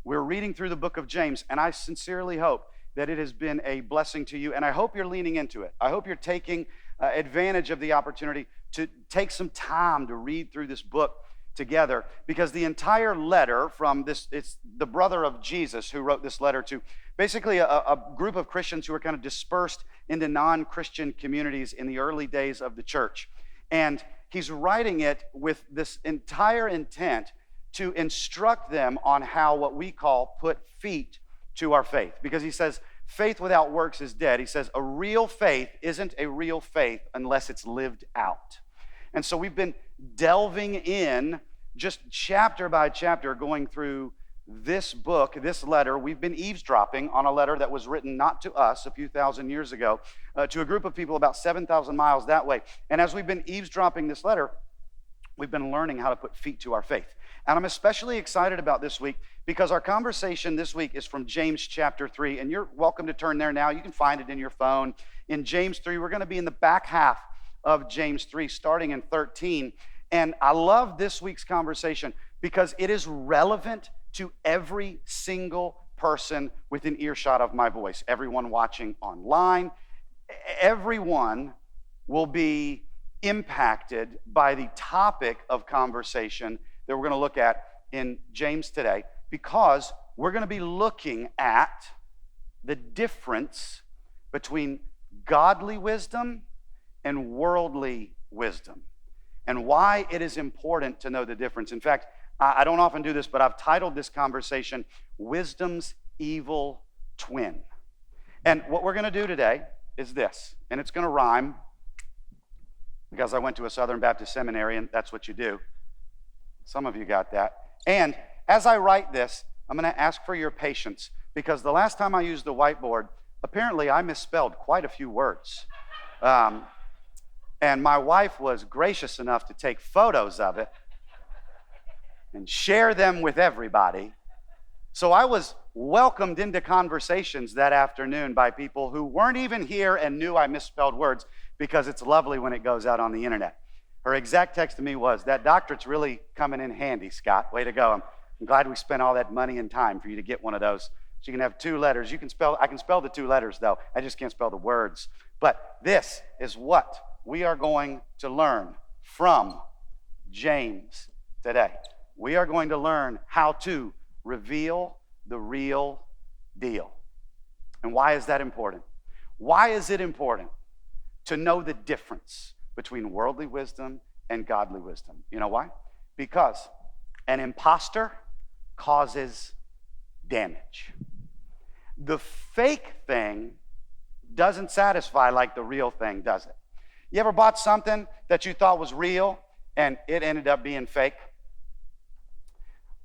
We're reading through the book of James, and I sincerely hope that it has been a blessing to you, and I hope you're leaning into it. I hope you're taking advantage of the opportunity to take some time to read through this book together, because the entire letter from this, it's the brother of Jesus who wrote this letter to basically a group of Christians who were kind of dispersed into non-Christian communities in the early days of the church. And he's writing it with this entire intent to instruct them on how what we call put feet to our faith. Because he says, faith without works is dead. He says, a real faith isn't a real faith unless it's lived out. And so we've been delving in just chapter by chapter, going through this book, this letter. We've been eavesdropping on a letter that was written not to us a few thousand years ago, to a group of people about 7,000 miles that way. And as we've been eavesdropping this letter, we've been learning how to put feet to our faith. And I'm especially excited about this week because our conversation this week is from James chapter 3. And you're welcome to turn there now. You can find it in your phone. In James 3, we're going to be in the back half of James 3, starting in 13. And I love this week's conversation because it is relevant to every single person within earshot of my voice. Everyone watching online, everyone will be impacted by the topic of conversation that we're going to look at in James today, because we're going to be looking at the difference between godly wisdom and worldly wisdom, and why it is important to know the difference. In fact, I don't often do this, but I've titled this conversation, Wisdom's Evil Twin. And what we're going to do today is this, and it's going to rhyme, because I went to a Southern Baptist seminary, and that's what you do. Some of you got that. And as I write this, I'm going to ask for your patience, because the last time I used the whiteboard, apparently I misspelled quite a few words. And my wife was gracious enough to take photos of it and share them with everybody. So I was welcomed into conversations that afternoon by people who weren't even here and knew I misspelled words, because it's lovely when it goes out on the internet. Her exact text to me was, that doctorate's really coming in handy, Scott. Way to go. I'm glad we spent all that money and time for you to get one of those. So you can have two letters. I can spell the two letters, though. I just can't spell the words. But this is what we are going to learn from James today. We are going to learn how to reveal the real deal. And why is that important? Why is it important to know the difference between worldly wisdom and godly wisdom? You know why? Because an imposter causes damage. The fake thing doesn't satisfy like the real thing, does it? You ever bought something that you thought was real and it ended up being fake?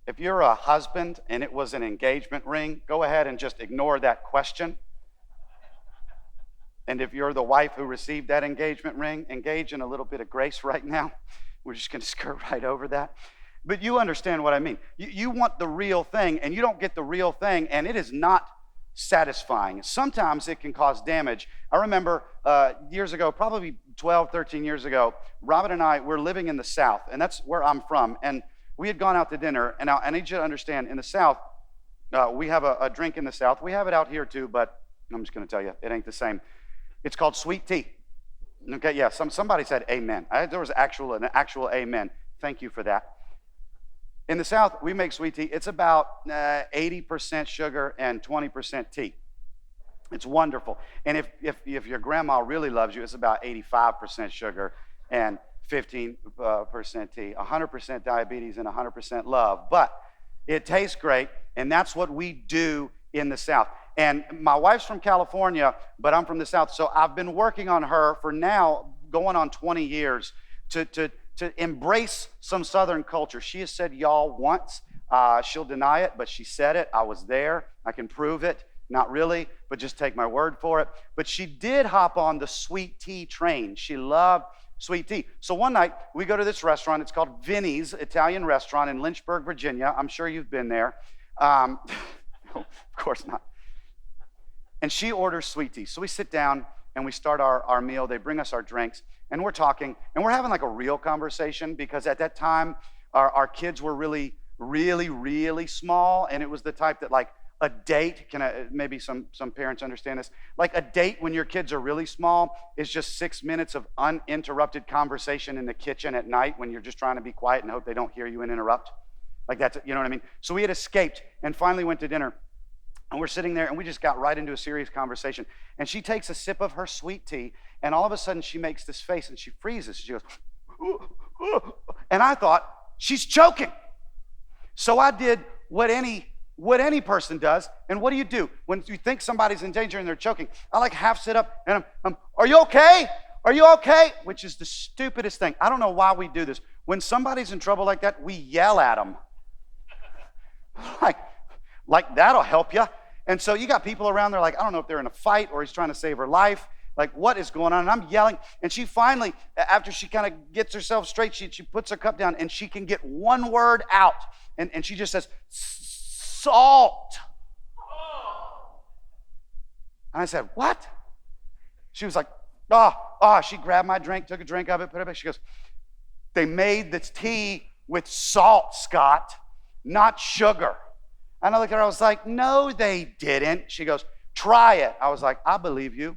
If you're a husband and it was an engagement ring, go ahead and just ignore that question. And if you're the wife who received that engagement ring, engage in a little bit of grace right now. We're just going to skirt right over that. But you understand what I mean. You want the real thing, and you don't get the real thing, and it is not satisfying. Sometimes it can cause damage. I remember years ago, probably 12, 13 years ago, Robin and I were living in the South, and that's where I'm from. And we had gone out to dinner, and now I need you to understand, in the South, we have a drink in the South. We have it out here too, but I'm just going to tell you, it ain't the same. It's called sweet tea. Okay, yeah, somebody said amen. There was an actual amen. Thank you for that. In the South, we make sweet tea. It's about 80% sugar and 20% tea. It's wonderful. And if your grandma really loves you, it's about 85% sugar and 15% tea. 100% diabetes and 100% love. But it tastes great, and that's what we do in the South. And my wife's from California, but I'm from the South. So I've been working on her for now going on 20 years to embrace some Southern culture. She has said y'all once. She'll deny it, but she said it. I was there. I can prove it. Not really, but just take my word for it. But she did hop on the sweet tea train. She loved sweet tea. So one night, we go to this restaurant. It's called Vinny's Italian Restaurant in Lynchburg, Virginia. I'm sure you've been there. No, of course not. And she orders sweet tea. So we sit down and we start our meal. They bring us our drinks, and we're talking, and we're having like a real conversation, because at that time, our kids were really really, really small, and it was the type that like a date, maybe some parents understand this, like a date when your kids are really small is just 6 minutes of uninterrupted conversation in the kitchen at night when you're just trying to be quiet and hope they don't hear you and interrupt. Like that's, you know what I mean? So we had escaped and finally went to dinner, and we're sitting there and we just got right into a serious conversation, and she takes a sip of her sweet tea, and all of a sudden she makes this face and she freezes. She goes, and I thought, she's choking. So I did what any person does. And what do? When you think somebody's in danger and they're choking, I like half sit up and I'm are you okay? Are you okay? Which is the stupidest thing. I don't know why we do this. When somebody's in trouble like that, we yell at them. Like that'll help you. And so you got people around there like, I don't know if they're in a fight or he's trying to save her life. Like, what is going on? And I'm yelling. And she finally, after she kind of gets herself straight, she puts her cup down and she can get one word out. And she just says, salt. And I said, what? She was like, she grabbed my drink, took a drink of it, put it back. She goes, they made this tea with salt, Scott, not sugar. And I looked at her, I was like, no, they didn't. She goes, try it. I was like, I believe you.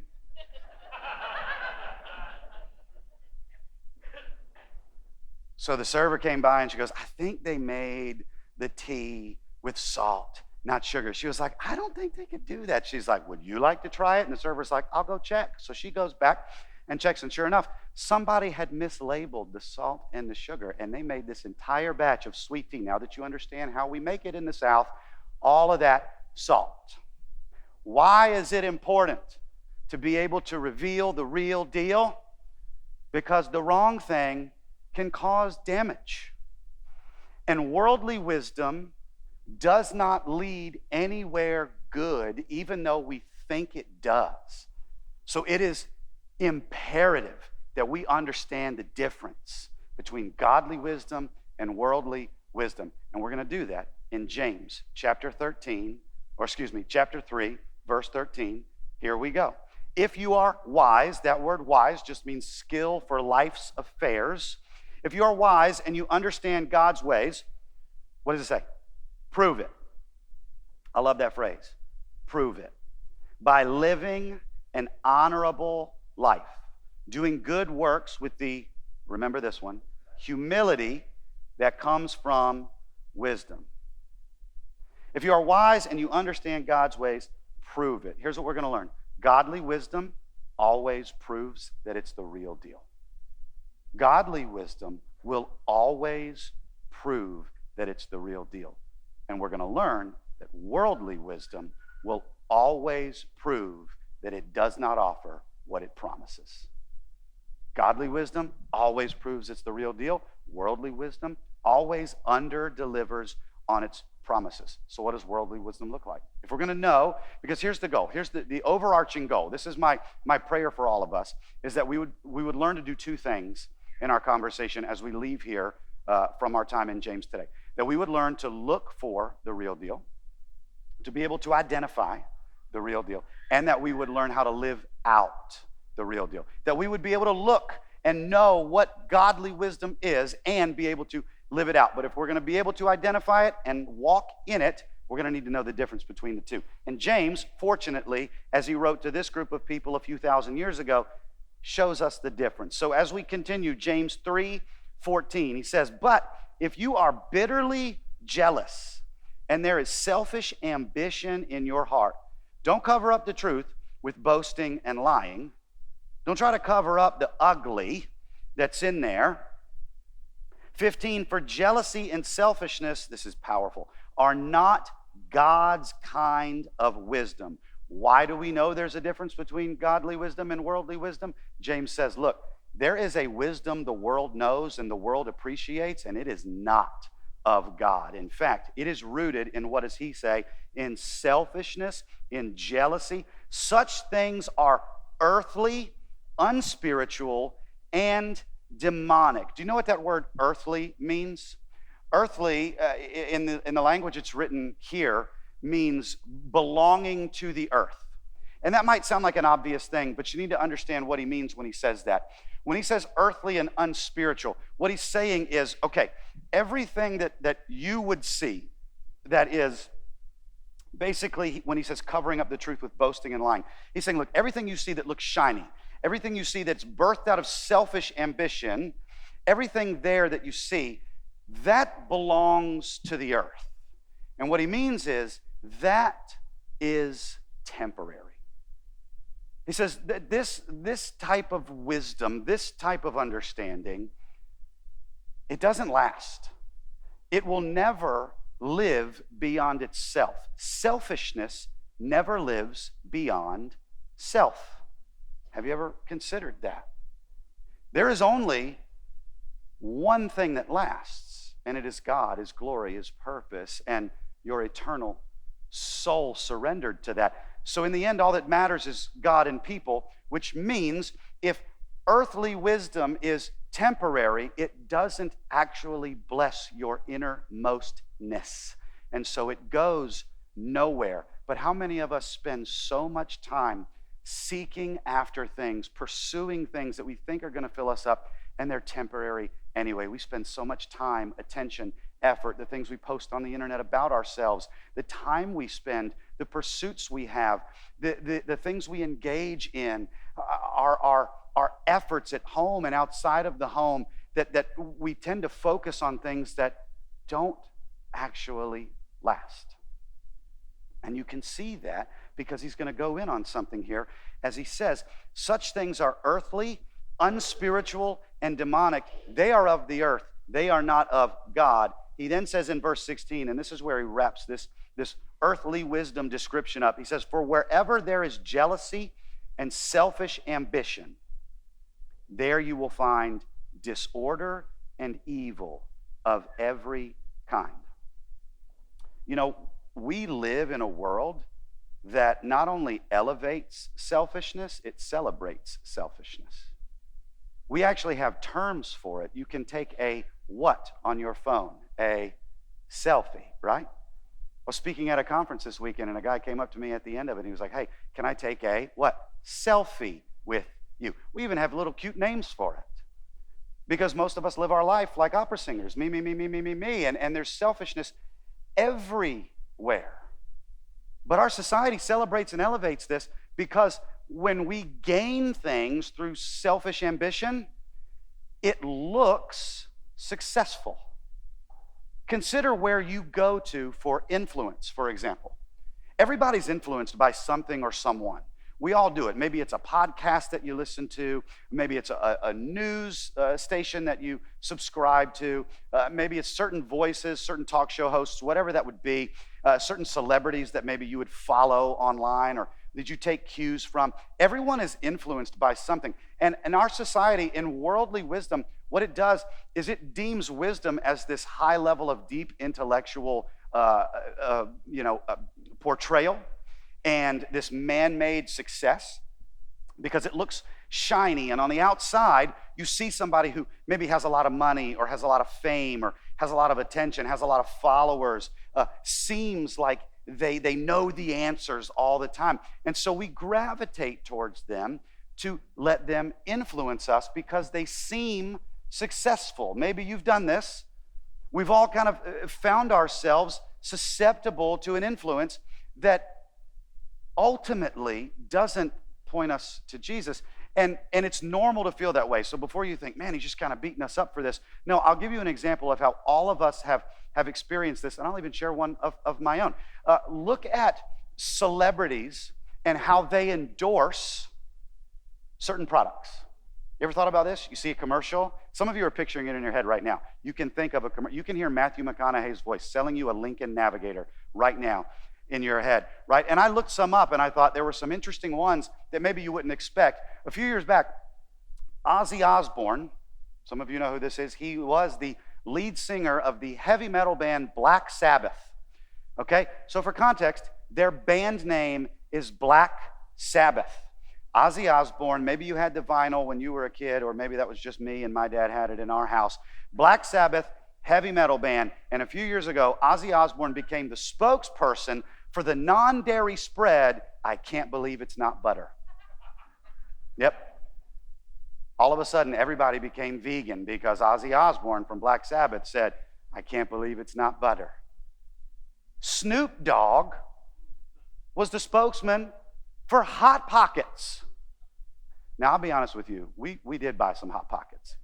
So the server came by and she goes, I think they made the tea with salt, not sugar. She was like, I don't think they could do that. She's like, would you like to try it? And the server's like, I'll go check. So she goes back and checks, and sure enough, somebody had mislabeled the salt and the sugar, and they made this entire batch of sweet tea. Now that you understand how we make it in the South, all of that salt. Why is it important to be able to reveal the real deal? Because the wrong thing can cause damage. And worldly wisdom does not lead anywhere good, even though we think it does. So it is imperative that we understand the difference between godly wisdom and worldly wisdom. And we're going to do that in James chapter 3, verse 13. Here we go. If you are wise, that word wise just means skill for life's affairs. If you are wise and you understand God's ways, what does it say? Prove it. I love that phrase. Prove it. By living an honorable life, doing good works with the, remember this one, humility that comes from wisdom. If you are wise and you understand God's ways, prove it. Here's what we're going to learn. Godly wisdom always proves that it's the real deal. Godly wisdom will always prove that it's the real deal. And we're going to learn that worldly wisdom will always prove that it does not offer what it promises. Godly wisdom always proves it's the real deal. Worldly wisdom always under-delivers on its promises. So what does worldly wisdom look like? If we're going to know, because here's the goal. Here's the overarching goal. This is my prayer for all of us, is that we would learn to do two things in our conversation as we leave here from our time in James today. That we would learn to look for the real deal, to be able to identify the real deal, and that we would learn how to live out the real deal. That we would be able to look and know what godly wisdom is and be able to live it out. But if we're going to be able to identify it and walk in it, we're going to need to know the difference between the two. And James, fortunately, as he wrote to this group of people a few thousand years ago, shows us the difference. So as we continue, James 3:14, he says, but if you are bitterly jealous and there is selfish ambition in your heart, don't cover up the truth with boasting and lying. Don't try to cover up the ugly that's in there. 15, for jealousy and selfishness, this is powerful, are not God's kind of wisdom. Why do we know there's a difference between godly wisdom and worldly wisdom? James says, look, there is a wisdom the world knows and the world appreciates, and it is not of God. In fact, it is rooted in, what does he say? In selfishness, in jealousy. Such things are earthly, unspiritual, and demonic. Do you know what that word earthly means? Earthly, in the language it's written here, means belonging to the earth. And that might sound like an obvious thing, but you need to understand what he means when he says that. When he says earthly and unspiritual, what he's saying is, okay, everything that you would see that is basically, when he says covering up the truth with boasting and lying, he's saying, look, everything you see that looks shiny, everything you see that's birthed out of selfish ambition, everything there that you see, that belongs to the earth. And what he means is that is temporary. He says that this type of wisdom, this type of understanding, it doesn't last. It will never live beyond itself. Selfishness never lives beyond self. Have you ever considered that? There is only one thing that lasts, and it is God, His glory, His purpose, and your eternal soul surrendered to that. So in the end, all that matters is God and people, which means if earthly wisdom is temporary, it doesn't actually bless your innermostness. And so it goes nowhere. But how many of us spend so much time seeking after things, pursuing things that we think are going to fill us up, and they're temporary anyway? We spend so much time, attention, effort, the things we post on the internet about ourselves, the time we spend, the pursuits we have, the things we engage in, our efforts at home and outside of the home, that we tend to focus on things that don't actually last. And you can see that because he's going to go in on something here as he says, such things are earthly, unspiritual, and demonic. They are of the earth. They are not of God. He then says in verse 16, and this is where he wraps this earthly wisdom description up. He says, for wherever there is jealousy and selfish ambition, there you will find disorder and evil of every kind. You know, we live in a world that not only elevates selfishness, it celebrates selfishness. We actually have terms for it. You can take a what on your phone? A selfie, right? I was speaking at a conference this weekend, and a guy came up to me at the end of it, and he was like, hey, can I take a what? Selfie with you. We even have little cute names for it. Because most of us live our life like opera singers. Me, me, me, me, me, me, me. And there's selfishness everywhere. But our society celebrates and elevates this because when we gain things through selfish ambition, it looks successful. Consider where you go to for influence, for example. Everybody's influenced by something or someone. We all do it. Maybe it's a podcast that you listen to. Maybe it's a news station that you subscribe to. Maybe it's certain voices, certain talk show hosts, whatever that would be. Certain celebrities that maybe you would follow online or that you take cues from. Everyone is influenced by something. And in our society, in worldly wisdom, what it does is it deems wisdom as this high level of deep intellectual portrayal and this man-made success because it looks shiny. And on the outside, you see somebody who maybe has a lot of money or has a lot of fame or has a lot of attention, has a lot of followers, seems like they know the answers all the time. And so we gravitate towards them to let them influence us because they seem successful. Maybe you've done this. We've all kind of found ourselves susceptible to an influence that ultimately doesn't point us to Jesus. And it's normal to feel that way. So before you think, man, he's just kind of beating us up for this. No, I'll give you an example of how all of us have experienced this, and I'll even share one of my own. Look at celebrities and how they endorse certain products. You ever thought about this? You see a commercial? Some of you are picturing it in your head right now. You can think of you can hear Matthew McConaughey's voice selling you a Lincoln Navigator right now in your head, right? And I looked some up and I thought there were some interesting ones that maybe you wouldn't expect. A few years back, Ozzy Osbourne, some of you know who this is, he was the lead singer of the heavy metal band Black Sabbath. Okay? So for context, their band name is Black Sabbath. Ozzy Osbourne, maybe you had the vinyl when you were a kid, or maybe that was just me and my dad had it in our house. Black Sabbath, heavy metal band. And a few years ago, Ozzy Osbourne became the spokesperson for the non-dairy spread, I can't believe it's not butter. Yep. All of a sudden, everybody became vegan because Ozzy Osbourne from Black Sabbath said, I can't believe it's not butter. Snoop Dogg was the spokesman for Hot Pockets. Now, I'll be honest with you. We did buy some Hot Pockets.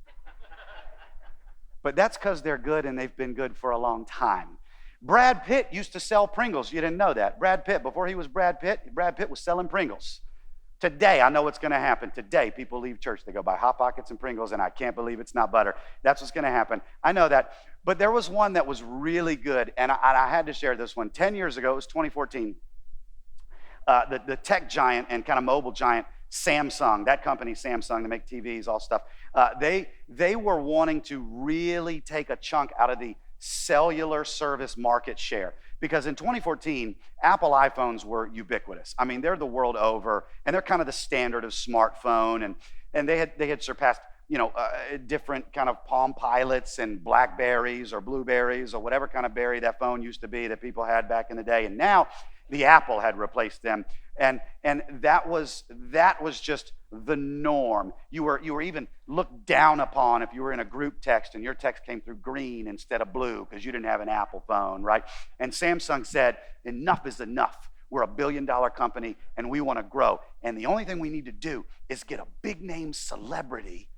But that's because they're good and they've been good for a long time. Brad Pitt used to sell Pringles. You didn't know that. Brad Pitt, before he was Brad Pitt was selling Pringles. Today, I know what's going to happen. Today, people leave church. They go buy Hot Pockets and Pringles, and I can't believe it's not butter. That's what's going to happen. I know that. But there was one that was really good, and I had to share this one. 10 years ago, it was 2014, the tech giant and kind of mobile giant, Samsung, that company, Samsung, they make TVs, all stuff. They were wanting to really take a chunk out of the cellular service market share. Because in 2014, Apple iPhones were ubiquitous. I mean, they're the world over, and they're kind of the standard of smartphone, and they had surpassed, different kind of Palm Pilots and Blackberries or Blueberries or whatever kind of berry that phone used to be that people had back in the day. And now the Apple had replaced them, and that was just the norm. You were even looked down upon if you were in a group text and your text came through green instead of blue because you didn't have an Apple phone, right? And Samsung said, enough is enough. We're a billion-dollar company and we want to grow. And the only thing we need to do is get a big-name celebrity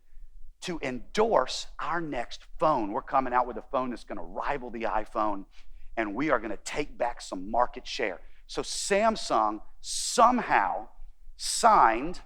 to endorse our next phone. We're coming out with a phone that's going to rival the iPhone, and we are going to take back some market share. So Samsung somehow signed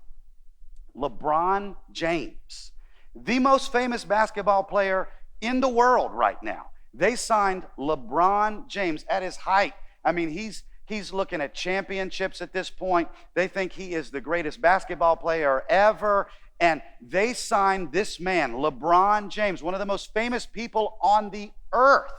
LeBron James, the most famous basketball player in the world right now. They signed LeBron James at his height. I mean, he's looking at championships at this point. They think he is the greatest basketball player ever. And they signed this man, LeBron James, one of the most famous people on the earth,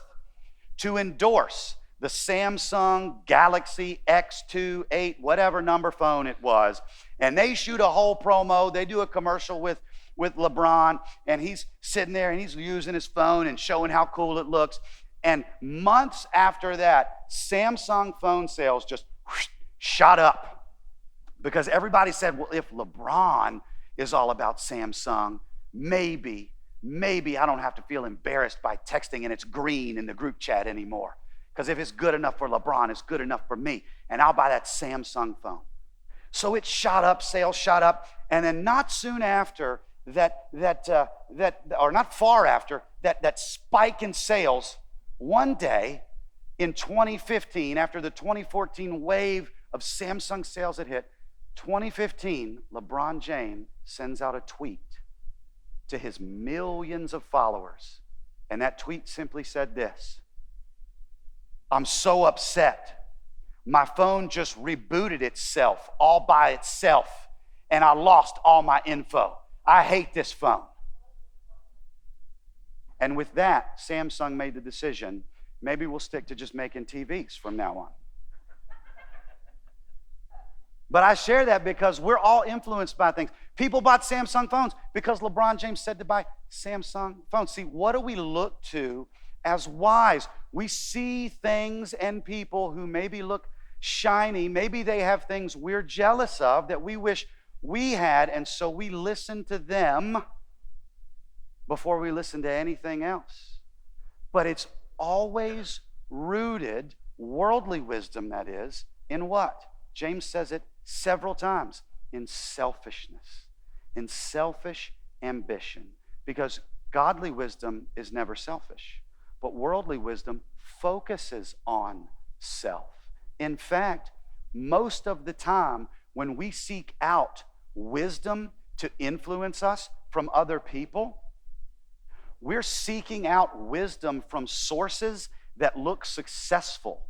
to endorse the Samsung Galaxy X2, 8, whatever number phone it was. And they shoot a whole promo. They do a commercial with LeBron, and he's sitting there and he's using his phone and showing how cool it looks. And months after that, Samsung phone sales just shot up because everybody said, well, if LeBron is all about Samsung, maybe I don't have to feel embarrassed by texting and it's green in the group chat anymore. Because if it's good enough for LeBron, it's good enough for me. And I'll buy that Samsung phone. So it shot up, sales shot up. And then not soon after or not far after that spike in sales, one day in 2015, after the 2014 wave of Samsung sales had hit, 2015, LeBron James sends out a tweet to his millions of followers. And that tweet simply said this: I'm so upset. My phone just rebooted itself all by itself, and I lost all my info. I hate this phone. And with that, Samsung made the decision, maybe we'll stick to just making TVs from now on. But I share that because we're all influenced by things. People bought Samsung phones because LeBron James said to buy Samsung phones. See, what do we look to as wise? We see things and people who maybe look shiny. Maybe they have things we're jealous of that we wish we had, and so we listen to them before we listen to anything else. But it's always rooted, worldly wisdom that is, in what? James says it several times, in selfishness, in selfish ambition. Because godly wisdom is never selfish, but worldly wisdom focuses on self. In fact, most of the time when we seek out wisdom to influence us from other people, we're seeking out wisdom from sources that look successful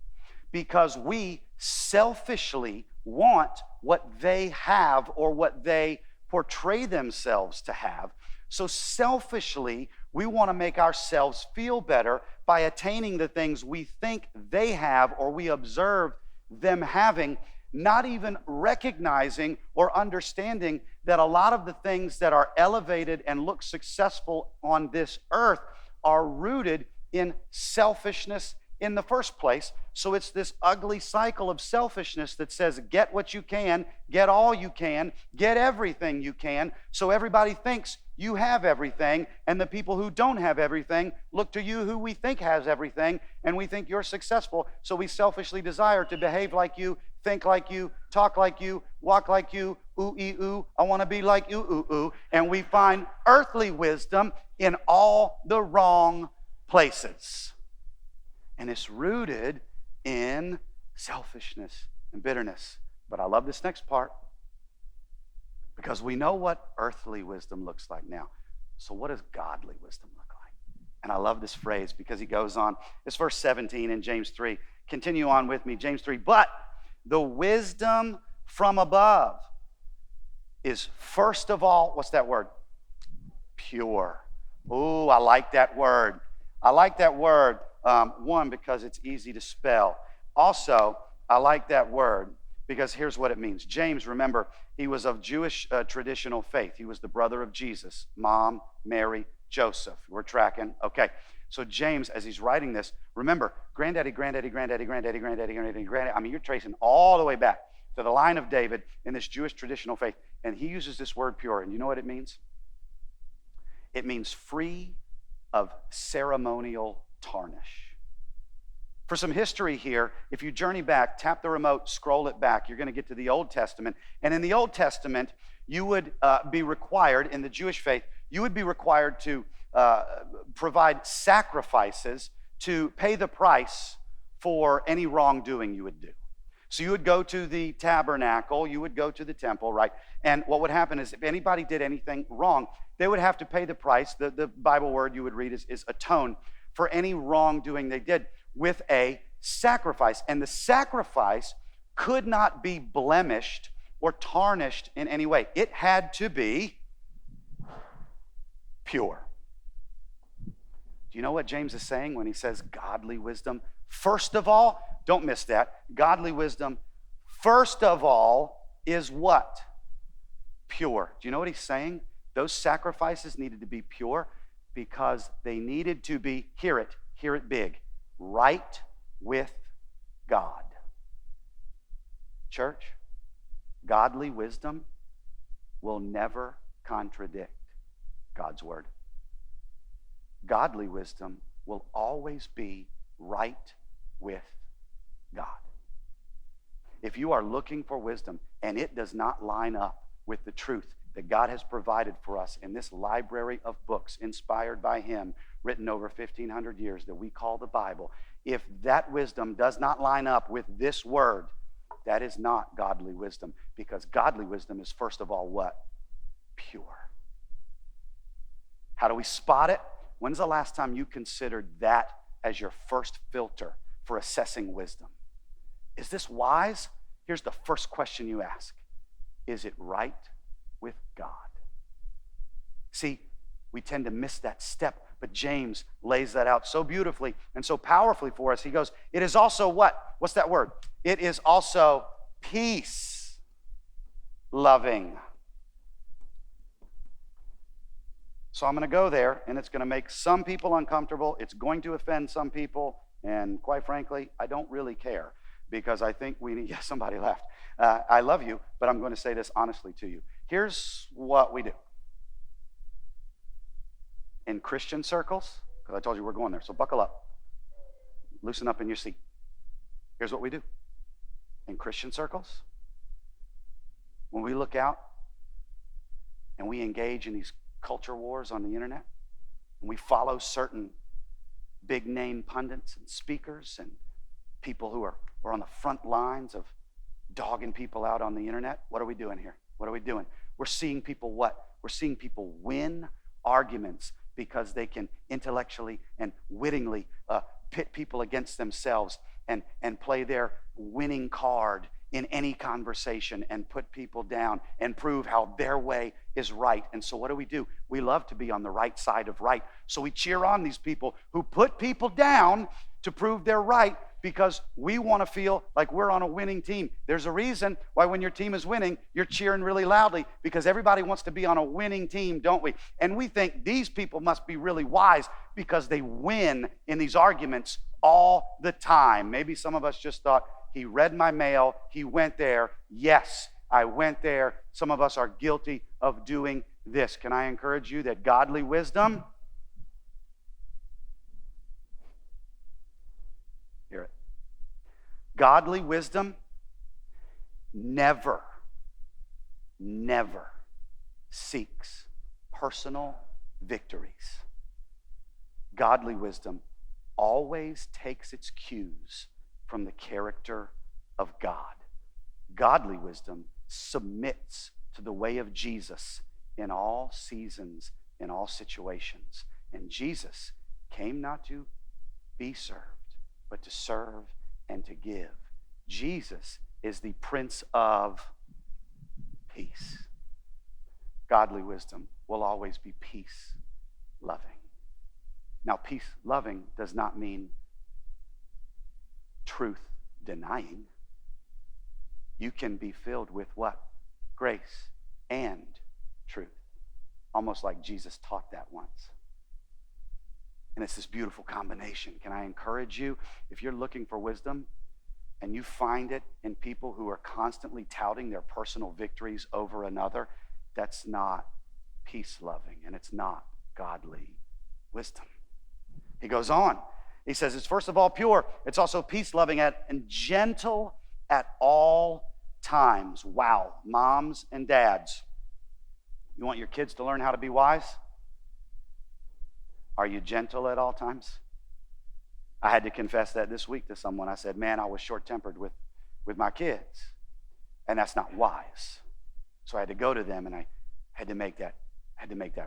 because we selfishly want what they have or what they portray themselves to have. So selfishly, we want to make ourselves feel better by attaining the things we think they have or we observe them having, not even recognizing or understanding that a lot of the things that are elevated and look successful on this earth are rooted in selfishness in the first place. So it's this ugly cycle of selfishness that says, get what you can, get all you can, get everything you can, so everybody thinks You have everything, and the people who don't have everything look to you, who we think has everything, and we think you're successful. So we selfishly desire to behave like you, think like you, talk like you, walk like you, ooh, I want to be like you, ooh. And we find earthly wisdom in all the wrong places. And it's rooted in selfishness and bitterness. But I love this next part, because we know what earthly wisdom looks like now. So what does godly wisdom look like? And I love this phrase because he goes on. It's verse 17 in James 3. Continue on with me, James 3. But the wisdom from above is first of all, what's that word? Pure. Ooh, I like that word. I like that word, one, because it's easy to spell. Also, I like that word because here's what it means. James, remember, he was of Jewish traditional faith. He was the brother of Jesus, Mom, Mary, Joseph. We're tracking? Okay. So James, as he's writing this, remember, granddaddy. I mean, you're tracing all the way back to the line of David in this Jewish traditional faith. And he uses this word pure. And you know what it means? It means free of ceremonial tarnish. For some history here, if you journey back, tap the remote, scroll it back, you're going to get to the Old Testament. And in the Old Testament, you would be required, in the Jewish faith, you would be required to provide sacrifices to pay the price for any wrongdoing you would do. So you would go to the tabernacle, you would go to the temple, right? And what would happen is if anybody did anything wrong, they would have to pay the price. The Bible word you would read is atone for any wrongdoing they did with a sacrifice. And the sacrifice could not be blemished or tarnished in any way. It had to be pure. Do you know what James is saying when he says godly wisdom? First of all, don't miss that. Godly wisdom, first of all, is what? Pure. Do you know what he's saying? Those sacrifices needed to be pure because they needed to be, hear it big, right with God. Church, godly wisdom will never contradict God's word. Godly wisdom will always be right with God. If you are looking for wisdom and it does not line up with the truth that God has provided for us in this library of books inspired by Him, written over 1,500 years that we call the Bible, if that wisdom does not line up with this word, that is not godly wisdom, because godly wisdom is first of all what? Pure. How do we spot it? When's the last time you considered that as your first filter for assessing wisdom? Is this wise? Here's the first question you ask. Is it right with God? See, we tend to miss that step, but James lays that out so beautifully and so powerfully for us. He goes, it is also what? What's that word? It is also peace loving. So I'm going to go there, and it's going to make some people uncomfortable. It's going to offend some people, and quite frankly, I don't really care, because I think we need, somebody left. I love you, but I'm going to say this honestly to you. Here's what we do. In Christian circles, because I told you we're going there, so buckle up. Loosen up in your seat. Here's what we do. In Christian circles, when we look out and we engage in these culture wars on the internet, and we follow certain big name pundits and speakers and people who are on the front lines of dogging people out on the internet, what are we doing here? What are we doing? We're seeing people what? We're seeing people win arguments because they can intellectually and wittingly pit people against themselves and play their winning card in any conversation and put people down and prove how their way is right. And so what do? We love to be on the right side of right. So we cheer on these people who put people down to prove they're right, because we want to feel like we're on a winning team. There's a reason why when your team is winning, you're cheering really loudly, because everybody wants to be on a winning team, don't we? And we think these people must be really wise because they win in these arguments all the time. Maybe some of us just thought, he read my mail, he went there. Yes, I went there. Some of us are guilty of doing this. Can I encourage you that godly wisdom, hear it, godly wisdom never seeks personal victories. Godly wisdom always takes its cues from the character of God. Godly wisdom submits to the way of Jesus in all seasons, in all situations. And Jesus came not to be served, but to serve and to give. Jesus is the Prince of Peace. Godly wisdom will always be peace-loving. Now, peace-loving does not mean truth-denying. You can be filled with what? Grace and truth. Almost like Jesus taught that once. And it's this beautiful combination. Can I encourage you, if you're looking for wisdom and you find it in people who are constantly touting their personal victories over another, that's not peace-loving and it's not godly wisdom. He goes on. He says it's first of all pure. It's also peace-loving and gentle at all times. Wow, moms and dads, you want your kids to learn how to be wise? Are you gentle at all times? I had to confess that this week to someone. I said, man, I was short-tempered with my kids, and that's not wise. So I had to go to them, and I had to make that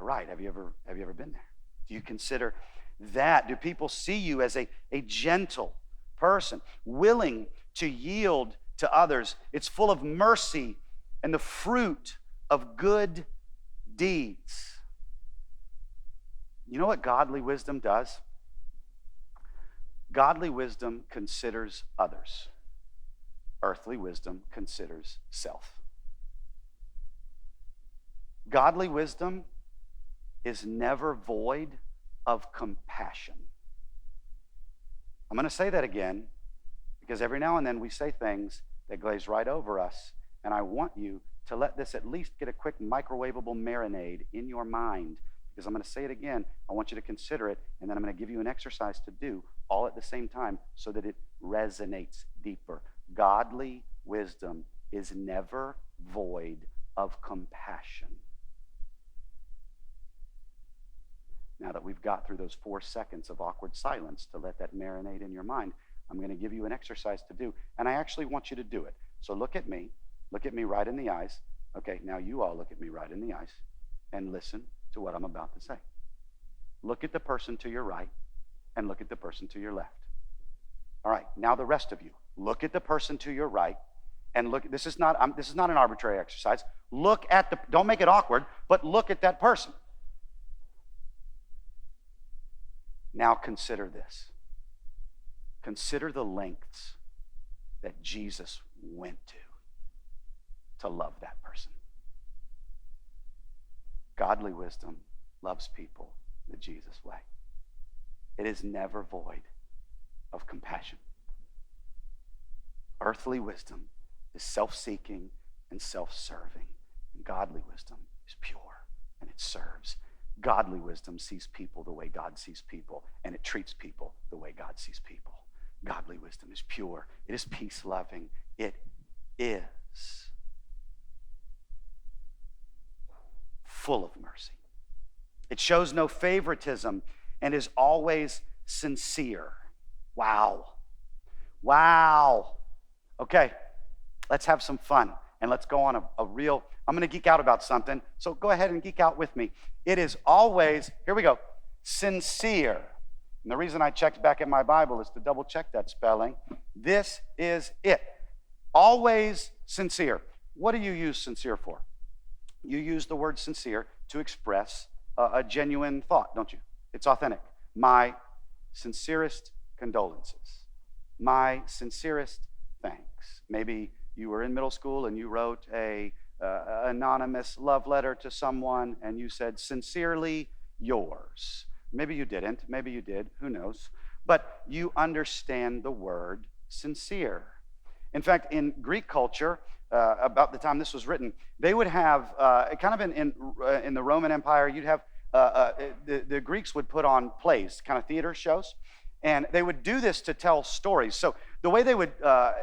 right. Have you ever been there? Do you consider that? Do people see you as a gentle person, willing to yield to others? It's full of mercy and the fruit of good deeds. You know what godly wisdom does? Godly wisdom considers others. Earthly wisdom considers self. Godly wisdom is never void of compassion. I'm going to say that again because every now and then we say things that glaze right over us, and I want you to let this at least get a quick microwavable marinade in your mind, because I'm going to say it again. I want you to consider it, and then I'm going to give you an exercise to do all at the same time so that it resonates deeper. Godly wisdom is never void of compassion. Now that we've got through those 4 seconds of awkward silence to let that marinate in your mind, I'm going to give you an exercise to do, and I actually want you to do it. So look at me right in the eyes. Okay, now you all look at me right in the eyes and listen to what I'm about to say. Look at the person to your right and look at the person to your left. All right, now the rest of you, look at the person to your right and look. This is not an arbitrary exercise. Don't make it awkward, but look at that person. Now consider this. Consider the lengths that Jesus went to love that person. Godly wisdom loves people the Jesus way. It is never void of compassion. Earthly wisdom is self-seeking and self-serving. And godly wisdom is pure and it serves. Godly wisdom sees people the way God sees people, and it treats people the way God sees people. Godly wisdom is pure. It is peace-loving. It is full of mercy. It shows no favoritism and is always sincere. Wow. Okay, let's have some fun and let's go on a real, I'm going to geek out about something, so go ahead and geek out with me. It is always, here we go, sincere. And the reason I checked back at my Bible is to double check that spelling. This is it. Always sincere. What do you use sincere for? You use the word sincere to express a genuine thought, don't you? It's authentic. My sincerest condolences. My sincerest thanks. Maybe you were in middle school and you wrote a anonymous love letter to someone and you said, sincerely yours. Maybe you didn't. Maybe you did. Who knows? But you understand the word sincere. In fact, in Greek culture, about the time this was written, they would have kind of in the Roman Empire, you'd have the Greeks would put on plays, kind of theater shows, and they would do this to tell stories. So the way they would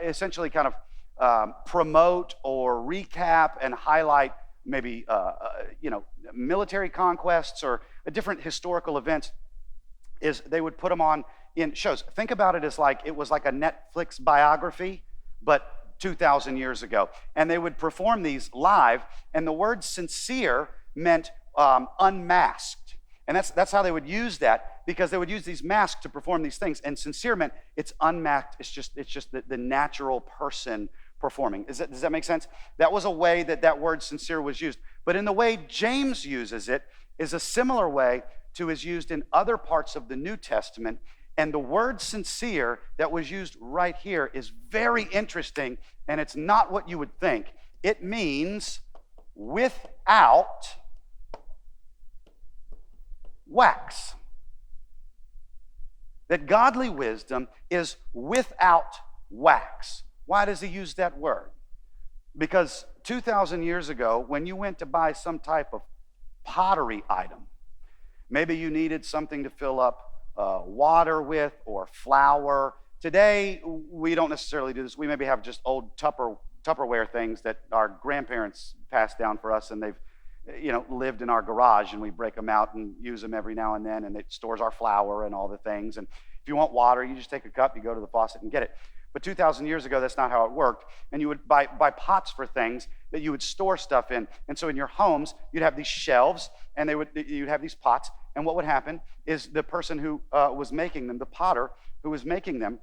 essentially kind of promote or recap and highlight maybe military conquests or different historical events is they would put them on in shows. Think about it as like it was like a Netflix biography, but 2,000 years ago. And they would perform these live, and the word sincere meant unmasked. And that's how they would use that, because they would use these masks to perform these things. And sincere meant it's unmasked. It's just the natural person performing. Does that make sense? That was a way that word sincere was used. But in the way James uses it is a similar way to is used in other parts of the New Testament. And the word sincere that was used right here is very interesting, and it's not what you would think. It means without wax. That godly wisdom is without wax. Why does he use that word? Because 2,000 years ago, when you went to buy some type of pottery item, maybe you needed something to fill up water with or flour. Today, we don't necessarily do this. We maybe have just old Tupperware things that our grandparents passed down for us, and they've lived in our garage, and we break them out and use them every now and then, and it stores our flour and all the things. And if you want water, you just take a cup, you go to the faucet and get it. But 2,000 years ago, that's not how it worked. And you would buy pots for things that you would store stuff in. And so in your homes, you'd have these shelves, and you'd have these pots. And what would happen is the person who was making them, the potter who was making them,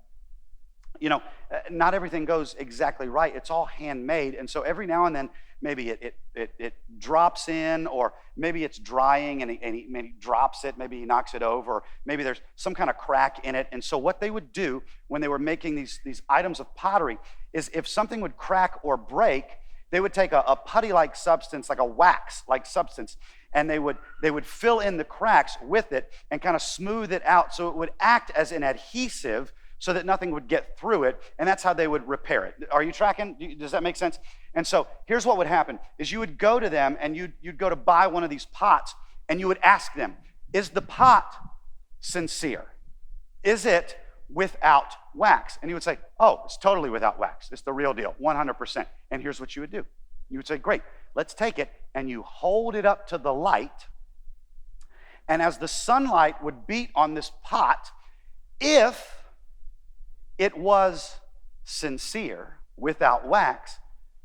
not everything goes exactly right. It's all handmade. And so every now and then, maybe it drops in, or maybe it's drying and he maybe drops it, maybe he knocks it over, or maybe there's some kind of crack in it. And so what they would do when they were making these items of pottery is if something would crack or break, they would take a putty-like substance, like a wax-like substance, and they would fill in the cracks with it and kind of smooth it out so it would act as an adhesive so that nothing would get through it, and that's how they would repair it. Are you tracking? Does that make sense? And so here's what would happen, is you would go to them, and you'd go to buy one of these pots, and you would ask them, is the pot sincere? Is it without wax? And he would say, oh, it's totally without wax. It's the real deal, 100%. And here's what you would do. You would say, great, let's take it, and you hold it up to the light, and as the sunlight would beat on this pot, if it was sincere, without wax,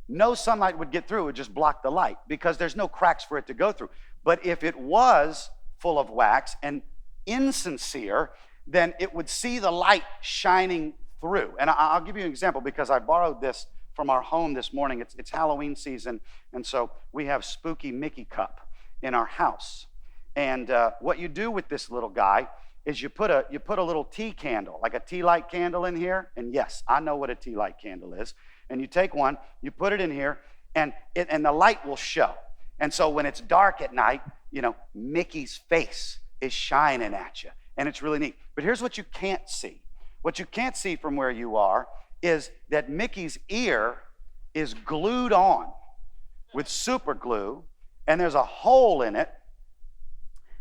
no sunlight would get through. It would just block the light because there's no cracks for it to go through. But if it was full of wax and insincere, then it would see the light shining through. And I'll give you an example because I borrowed this from our home this morning. It's Halloween season, and so we have spooky Mickey cup in our house. And what you do with this little guy is you put a little tea candle, like a tea light candle in here. And yes, I know what a tea light candle is. And you take one, you put it in here, and the light will show. And so when it's dark at night, Mickey's face is shining at you. And it's really neat. But here's what you can't see. What you can't see from where you are is that Mickey's ear is glued on with super glue, and there's a hole in it,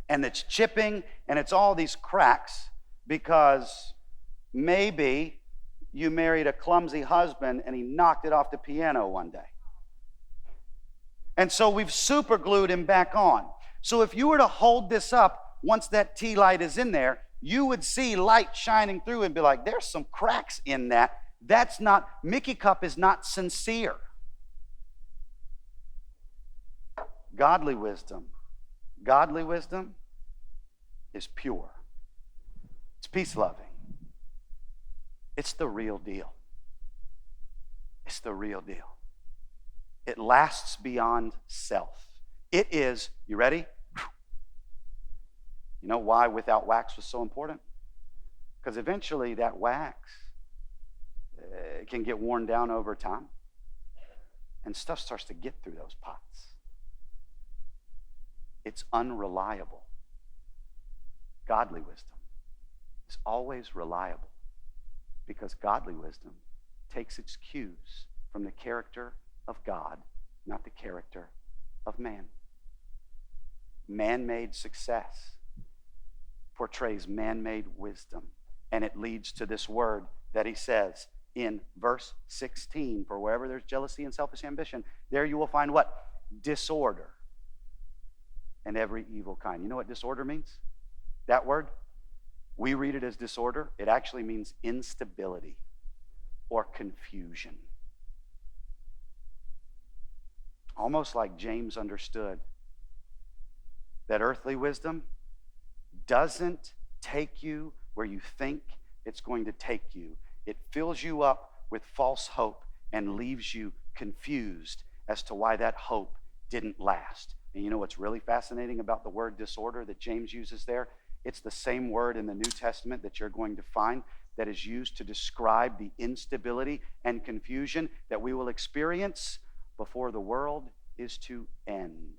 and it's chipping, and it's all these cracks because maybe you married a clumsy husband and he knocked it off the piano one day. And so we've super glued him back on. So if you were to hold this up, once that tea light is in there, you would see light shining through and be like, there's some cracks in that. That's not, Mickey cup is not sincere. Godly wisdom is pure. It's peace-loving. It's the real deal. It's the real deal. It lasts beyond self. It is, you ready? You know why without wax was so important? Because eventually that wax can get worn down over time, and stuff starts to get through those pots. It's unreliable. Godly wisdom is always reliable because godly wisdom takes its cues from the character of God, not the character of man. Man-made success portrays man-made wisdom, and it leads to this word that he says in verse 16, for wherever there's jealousy and selfish ambition, there you will find what? Disorder and every evil kind. You know what disorder means? That word, we read it as disorder. It actually means instability or confusion. Almost like James understood that earthly wisdom doesn't take you where you think it's going to take you. It fills you up with false hope and leaves you confused as to why that hope didn't last. And you know what's really fascinating about the word disorder that James uses there? It's the same word in the New Testament that you're going to find that is used to describe the instability and confusion that we will experience before the world is to end.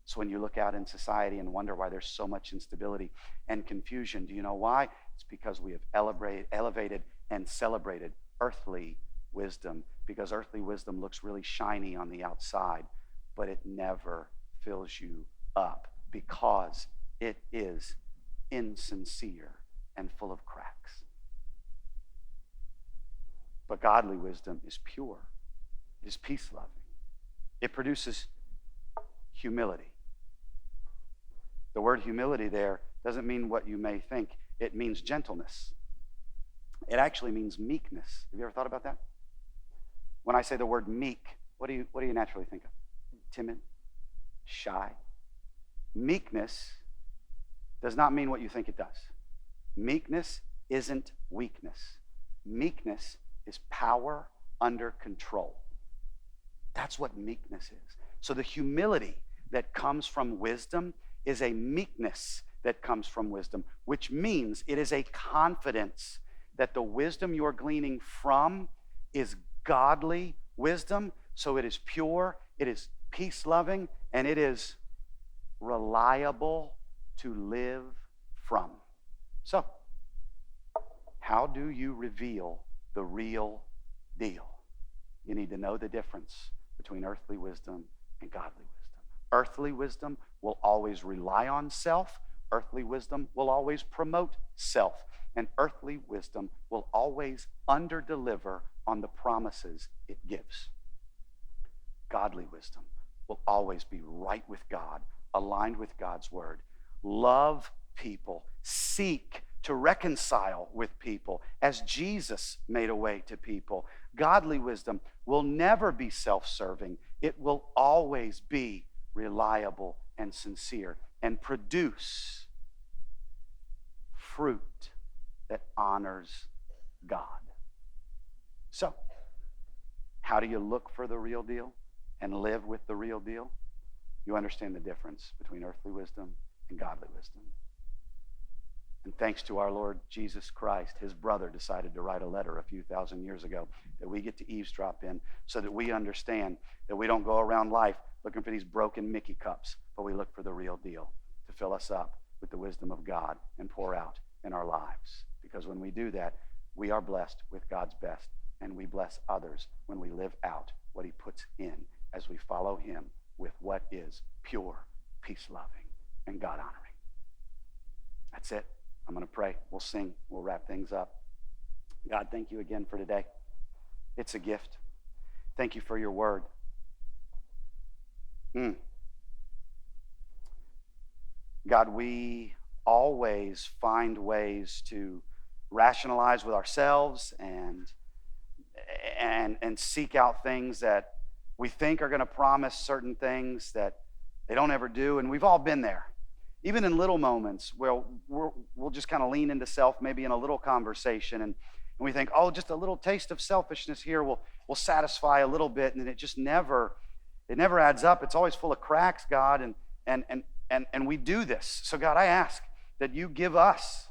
So when you look out in society and wonder why there's so much instability and confusion, do you know why? It's because we have elevated and celebrated earthly wisdom, because earthly wisdom looks really shiny on the outside, but it never fills you up because it is insincere and full of cracks. But godly wisdom is pure. It is peace-loving. It produces humility. The word humility there doesn't mean what you may think. It means gentleness. It actually means meekness. Have you ever thought about that? When I say the word meek, what do you naturally think of? Timid? Shy? Meekness does not mean what you think it does. Meekness isn't weakness. Meekness is power under control. That's what meekness is. So the humility that comes from wisdom is a meekness that comes from wisdom, which means it is a confidence that the wisdom you're gleaning from is godly wisdom. So it is pure, it is peace-loving, and it is reliable to live from. So, how do you reveal the real deal? You need to know the difference between earthly wisdom and godly wisdom. Earthly wisdom will always rely on self. Earthly wisdom will always promote self. And earthly wisdom will always underdeliver on the promises it gives. Godly wisdom will always be right with God, aligned with God's word. Love people. Seek to reconcile with people as Jesus made a way to people. Godly wisdom will never be self-serving. It will always be reliable and sincere and produce fruit that honors God. So, how do you look for the real deal and live with the real deal? You understand the difference between earthly wisdom and godly wisdom. And thanks to our Lord Jesus Christ, his brother decided to write a letter a few thousand years ago that we get to eavesdrop in so that we understand that we don't go around life looking for these broken Mickey cups, but we look for the real deal to fill us up with the wisdom of God and pour out in our lives. Because when we do that, we are blessed with God's best, and we bless others when we live out what he puts in as we follow him with what is pure, peace-loving, and God-honoring. That's it. I'm going to pray. We'll sing. We'll wrap things up. God, thank you again for today. It's a gift. Thank you for your word. God, we always find ways to rationalize with ourselves and seek out things that we think are going to promise certain things that they don't ever do. And we've all been there. Even in little moments where we'll just kind of lean into self, maybe in a little conversation, and we think, oh, just a little taste of selfishness here will satisfy a little bit, and it never adds up. It's always full of cracks, God, and we do this. So God, I ask that you give us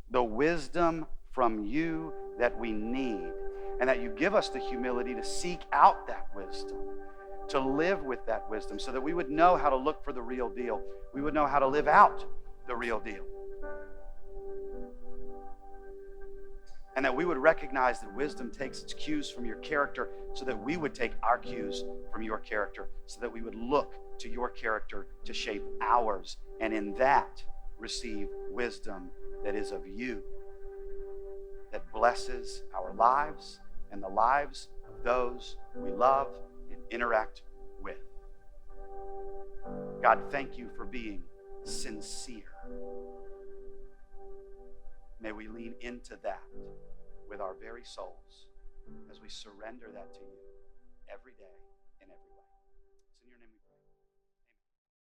the wisdom from you that we need, and that you give us the humility to seek out that wisdom, to live with that wisdom, so that we would know how to look for the real deal. We would know how to live out the real deal. and that we would recognize that wisdom takes its cues from your character, so that we would take our cues from your character, so that we would look to your character to shape ours, and in that receive wisdom that is of you, that blesses our lives and the lives of those we love and interact with. God, thank you for being sincere. May we lean into that with our very souls as we surrender that to you every day in every way.